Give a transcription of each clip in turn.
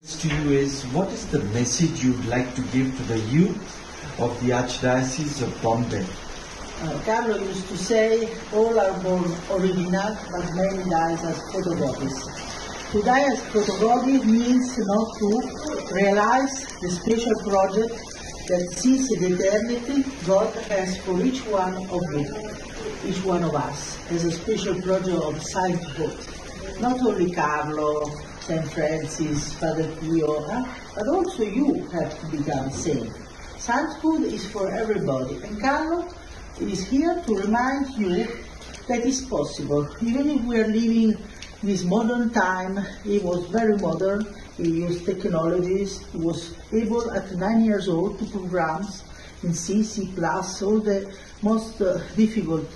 To you is, what is the message you'd like to give to the youth of the Archdiocese of Bombay? Carlo used to say, all are born original, but many die as photobodies. To die as photobody means not to realize the special project that since eternity God has for each one of you, each one of us, as a special project of sainthood. Not only Carlo, St. Francis, Father Pio, but also you have to become saint. Sainthood is for everybody, and Carlo is here to remind you that it's possible. Even if we are living this modern time, he was very modern, he used technologies, he was able at 9 years old to program in C, C+, all the most difficult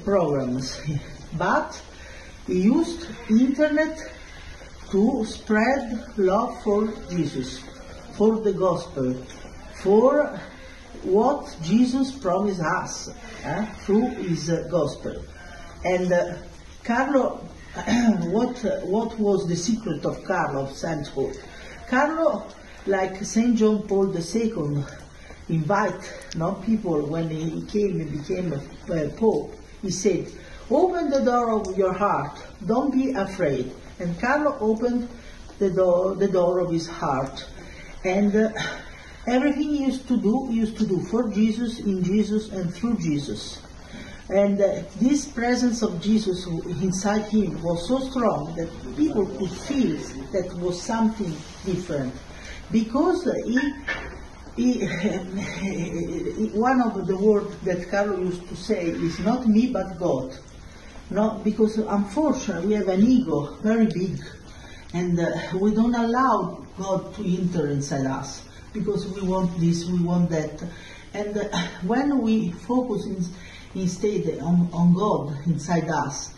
programs. But he used internet to spread love for Jesus, for the gospel, for what Jesus promised us through his gospel. And Carlo, what was the secret of Carlo of sainthood? Carlo, like Saint John Paul II, invite people when he came and became a pope. He said, "Open the door of your heart. Don't be afraid." And Carlo opened the door of his heart, and everything he used to do for Jesus, in Jesus, and through Jesus. And this presence of Jesus inside him was so strong that people could feel that was something different, because one of the words that Carlo used to say is not me but God. No, because unfortunately we have an ego very big, and we don't allow God to enter inside us, because we want this, we want that. And when we focus instead on God inside us,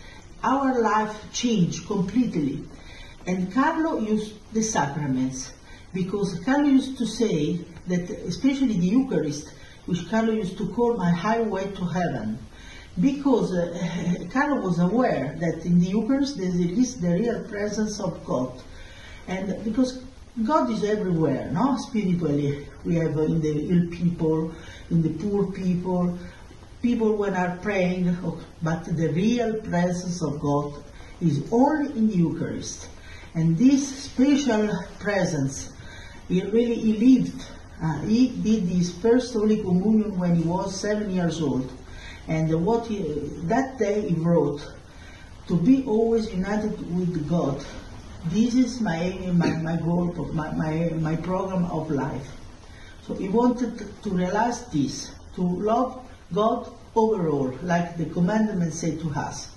our life changed completely. And Carlo used the sacraments, because Carlo used to say that, especially the Eucharist, which Carlo used to call my highway to heaven, because Carlo was aware that in the Eucharist there is the real presence of God. And because God is everywhere, spiritually. We have in the ill people, in the poor people when are praying, but the real presence of God is only in the Eucharist. And this special presence, he lived. He did his first Holy Communion when he was 7 years old. And that day he wrote, to be always united with God. This is my aim, my goal, my program of life. So he wanted to realize this, to love God overall, like the commandment said to us.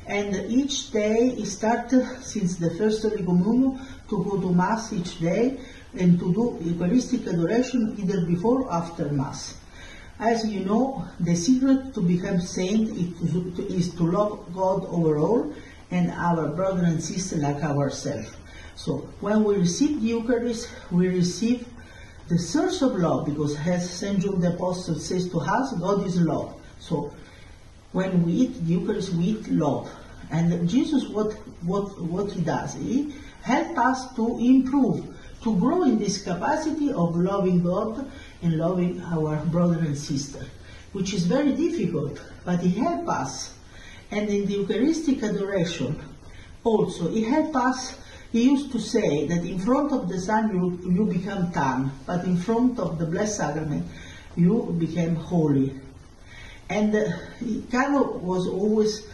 And each day he started, since the first Holy Communion, to go to Mass each day and to do Eucharistic adoration either before or after Mass. As you know, the secret to become saint is to love God overall and our brother and sister like ourselves. So when we receive the Eucharist, we receive the source of love, because as St. John the Apostle says to us, God is love. So when we eat the Eucharist, we eat love. And Jesus, what he does, he helps us to improve, to grow in this capacity of loving God and loving our brother and sister, which is very difficult, but he helps us. And in the Eucharistic adoration, also, he helps us. He used to say that in front of the Son you become tongue, but in front of the Blessed Sacrament you became holy. And Carlo was always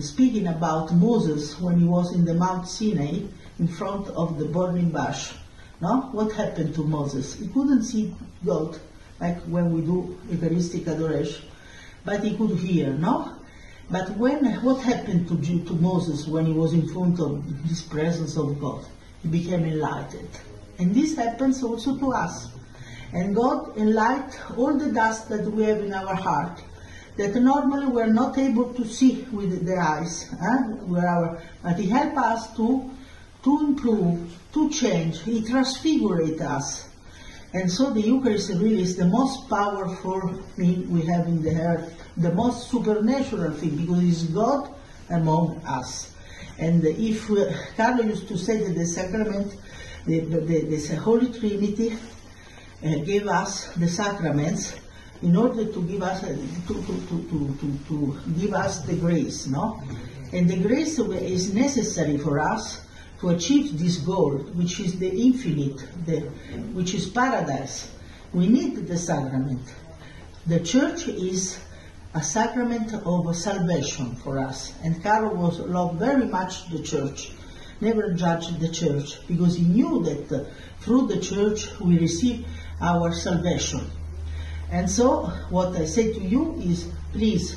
speaking about Moses when he was in the Mount Sinai in front of the burning bush. What happened to Moses? He couldn't see God, like when we do Eucharistic adoration, but he could hear, But what happened to Moses when he was in front of this presence of God? He became enlightened. And this happens also to us. And God enlightened all the dust that we have in our heart, that normally we are not able to see with the eyes, but he helps us to improve, to change. He transfigurates us. And so the Eucharist really is the most powerful thing we have in the earth, the most supernatural thing, because it's God among us. And if Carlo used to say that the sacrament, the Holy Trinity gave us the sacraments in order to give us to give us the grace, no? And the grace is necessary for us to achieve this goal, which is the infinite, which is paradise. We need the sacrament. The Church is a sacrament of salvation for us, and Carlo loved very much the Church, never judged the Church, because he knew that through the Church we receive our salvation. And so what I say to you is, please,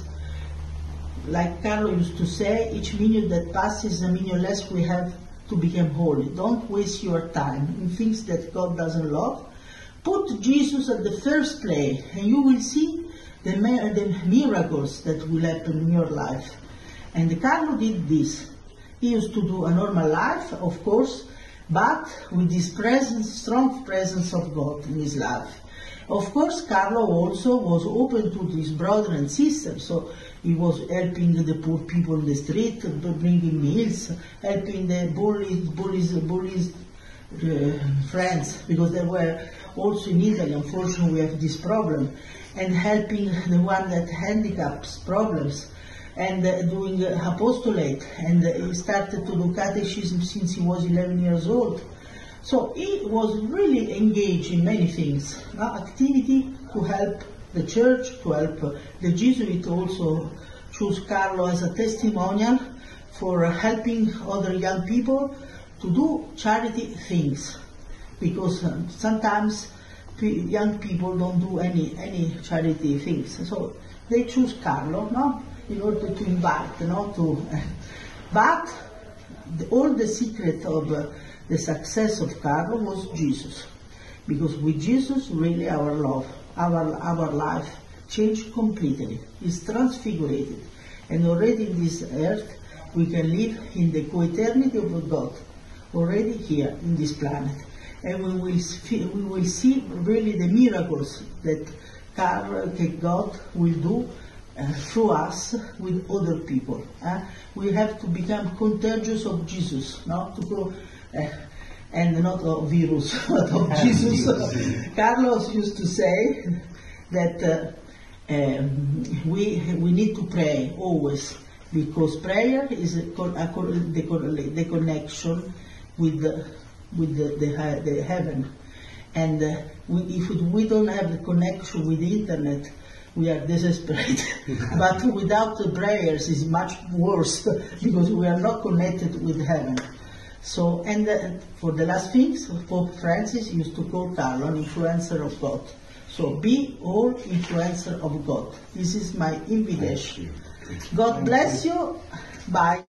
like Carlo used to say, each minute that passes, a minute less we have to become holy. Don't waste your time in things that God doesn't love. Put Jesus at the first place, and you will see the miracles that will happen in your life. And Carlo did this. He used to do a normal life, of course, but with this presence, strong presence of God in his life. Of course, Carlo also was open to his brother and sister, so he was helping the poor people in the street, bringing meals, helping the bullies friends, because there were also in Italy, unfortunately, we have this problem, and helping the one that handicaps problems, and doing apostolate, and he started to do catechism since he was 11 years old. So he was really engaged in many things, activity to help the Church, to help the Jesuits also choose Carlo as a testimonial for helping other young people to do charity things, because sometimes young people don't do any charity things. So they choose Carlo, no, in order to invite, but all the secret of the success of Carlo was Jesus, because with Jesus really our love, our life changed completely, is transfigured, and already in this earth we can live in the co-eternity of God, already here in this planet, and we will see really the miracles that God will do through us with other people. We have to become contagious of Jesus, not to go and not of virus, but of Jesus. Carlos used to say that we need to pray always, because prayer is the connection with the heaven. And if we don't have the connection with the internet, we are desperate. But without the prayers, it's much worse, because we are not connected with heaven. So, and for the last things, Pope Francis used to call Carlo an influencer of God. So be all influencer of God. This is my invitation. God bless you. Bye.